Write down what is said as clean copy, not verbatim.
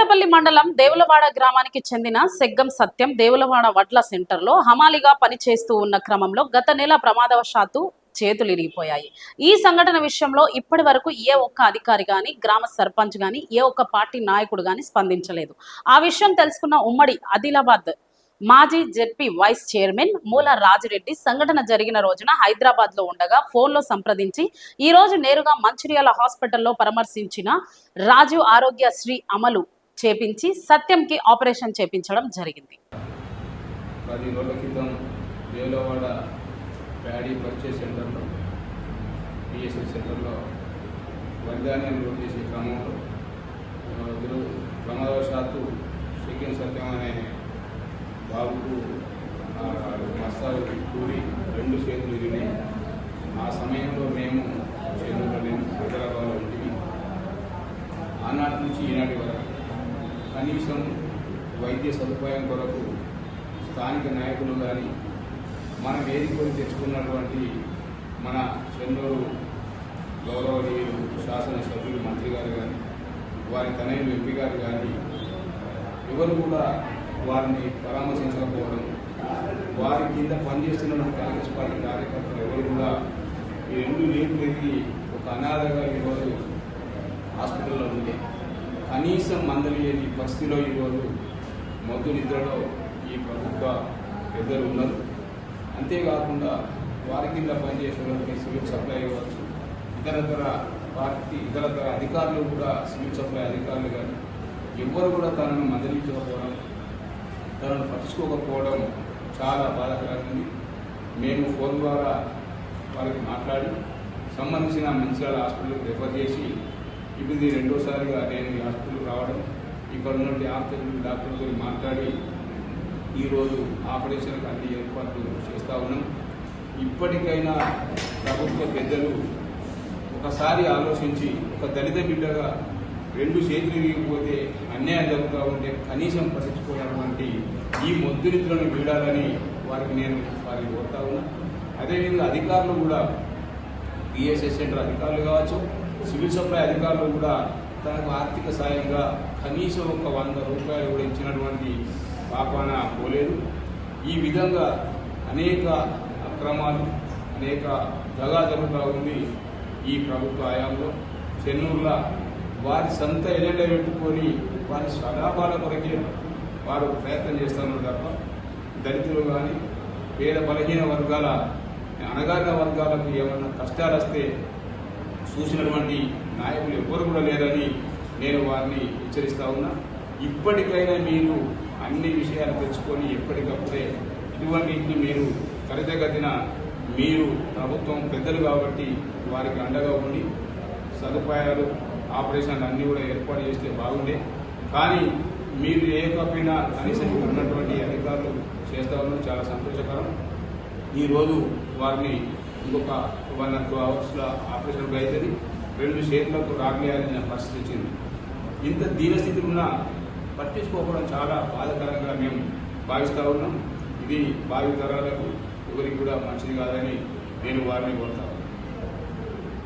కోటపల్లి మండలం దేవులవాడ గ్రామానికి చెందిన సెగ్గం సత్యం దేవులవాడ వడ్ల సెంటర్లో హమాలిగా పనిచేస్తూ ఉన్న క్రమంలో గత నెల ప్రమాదవశాత్తు చేతులు ఇరిగిపోయాయి. ఈ సంఘటన విషయంలో ఇప్పటి వరకు ఏ ఒక్క అధికారి గాని, గ్రామ సర్పంచ్ గాని, ఏ ఒక్క పార్టీ నాయకుడు గాని స్పందించలేదు. ఆ విషయం తెలుసుకున్న ఉమ్మడి ఆదిలాబాద్ మాజీ జెడ్పీ వైస్ చైర్మన్ మూల రాజిరెడ్డి సంఘటన జరిగిన రోజున హైదరాబాద్ లో ఉండగా ఫోన్లో సంప్రదించి ఈ రోజు నేరుగా మంచిర్యాల హాస్పిటల్లో పరామర్శించిన రాజీవ్ ఆరోగ్యశ్రీ అమలు చేపించి సత్యంకి ఆపరేషన్ చేపించడం జరిగింది. 10 రోజుల క్రితం దేవులవాడ ప్యాడీ పర్చేస్ సెంటర్లో పిఎస్ఎస్ సెంటర్లో వైద్యాన్ని లోడ్ చేసే క్రమంలో ప్రమాదవశాత్తు సెకండ్ సత్యం అనే బాబుకు మస్తాలు కూడి 2 చేతులు ఇరిగినాయి. ఆ సమయంలో మేము హైదరాబాద్లో ఉంటుంది. ఆనాటి నుంచి ఈనాటి వరకు కనీసం వైద్య సదుపాయం కొరకు స్థానిక నాయకులు కానీ, మనం వేదికలు తెచ్చుకున్నటువంటి మన చెన్నూరు గౌరవనీయులు శాసనసభ్యులు మంత్రి గారు కానీ, వారి తనయులు ఎంపీ గారు కానీ ఎవరు కూడా వారిని పరామర్శించకపోవడం, వారి కింద పనిచేస్తున్నటువంటి కాంగ్రెస్ పార్టీ కార్యకర్తలు ఎవరు కూడా ఈ 2 లీటర్లు ఎదిగి ఒక అనాథగా ఈరోజు హాస్పిటల్లో ఉంటే కనీసం మందలియని పరిస్థితిలో ఈరోజు మొద్దు నిద్రలో ఈ ప్రభుత్వ పెద్దలు ఉన్నారు. అంతేకాకుండా వారి కింద పనిచేసేవారికి సివిల్ సప్లై ఇవ్వచ్చు, ఇతరతర అధికారులు కూడా సివిల్ సప్లై అధికారులు కానీ ఎవ్వరు కూడా తనను మందలించకపోవడం, తనను పట్టించుకోకపోవడం చాలా బాధాకరంగా. మేము ఫోన్ ద్వారా వారికి మాట్లాడి సంబంధించిన మంచిర్యాల హాస్పిటల్కి రెఫర్ చేసి ఇది 2వసారిగా నేను ఈ హాస్పిటల్కి రావడం, ఇక్కడ ఉన్నటువంటి డాక్టర్తో మాట్లాడి ఈరోజు ఆపరేషన్కి అన్ని ఏర్పాట్లు చేస్తూ ఉన్నాం. ఇప్పటికైనా ప్రభుత్వ పెద్దలు ఒకసారి ఆలోచించి, ఒక దళిత బిడ్డగా 2 చేతులు విరిగిపోతే అన్యాయం జరుగుతూ ఉంటే కనీసం పట్టించుకోవడానికి ఈ మొద్దునిద్రను వీడాలని వారికి కోరుతా ఉన్నా. అదేవిధంగా అధికారులు కూడా పిఎస్ఎస్ సెంటర్ అధికారులు కావచ్చు, సివిల్ సప్లై అధికారులు కూడా తనకు ఆర్థిక సాయంగా కనీసం ఒక 100 రూపాయలు కూడా ఇచ్చినటువంటి పాపాన పోలేదు. ఈ విధంగా అనేక అక్రమాలు, అనేక దగా జరుగుతూ ఉంది ఈ ప్రభుత్వ హయాంలో. చెన్నూరులో వారి సొంత ఎజెండా పెట్టుకొని వారి స్వలాభాల కొరకే వారు ప్రయత్నం చేస్తున్నారు తప్ప దళితులు కానీ, పేద బలహీన వర్గాల, అణగారిన వర్గాలకు ఏమన్నా కష్టాలు వస్తే చూసినటువంటి నాయకులు ఎవ్వరు కూడా లేరని నేను వారిని హెచ్చరిస్తా ఉన్నా. ఇప్పటికైనా మీరు అన్ని విషయాలు తెచ్చుకొని ఎప్పటికప్పుడే ఇటువంటిని మీరు త్వరితగతిన మీరు ప్రభుత్వం పెద్దలు కాబట్టి వారికి అండగా ఉండి సదుపాయాలు, ఆపరేషన్లు అన్నీ కూడా ఏర్పాటు చేస్తే బాగుండే. కానీ మీరు ఏకపోయినా కనీసం ఉన్నటువంటి అధికారులు చేస్తూ ఉన్నారు, చాలా సంతోషకరం. ఈరోజు వారిని ఇంకొక 1 or 2 అవర్స్లో ఆపరేషన్ అవుతుంది. 2 చేతులకు రాగలేయాల్సిన పరిస్థితి వచ్చింది. ఇంత దీనస్థితిలో ఉన్న పట్టించుకోకపోవడం చాలా బాధాకరంగా మేము భావిస్తూ ఉన్నాం. ఇది భావి తరాలకు ఎవరికి కూడా మంచిది కాదని నేను వారిని కోరుతాను.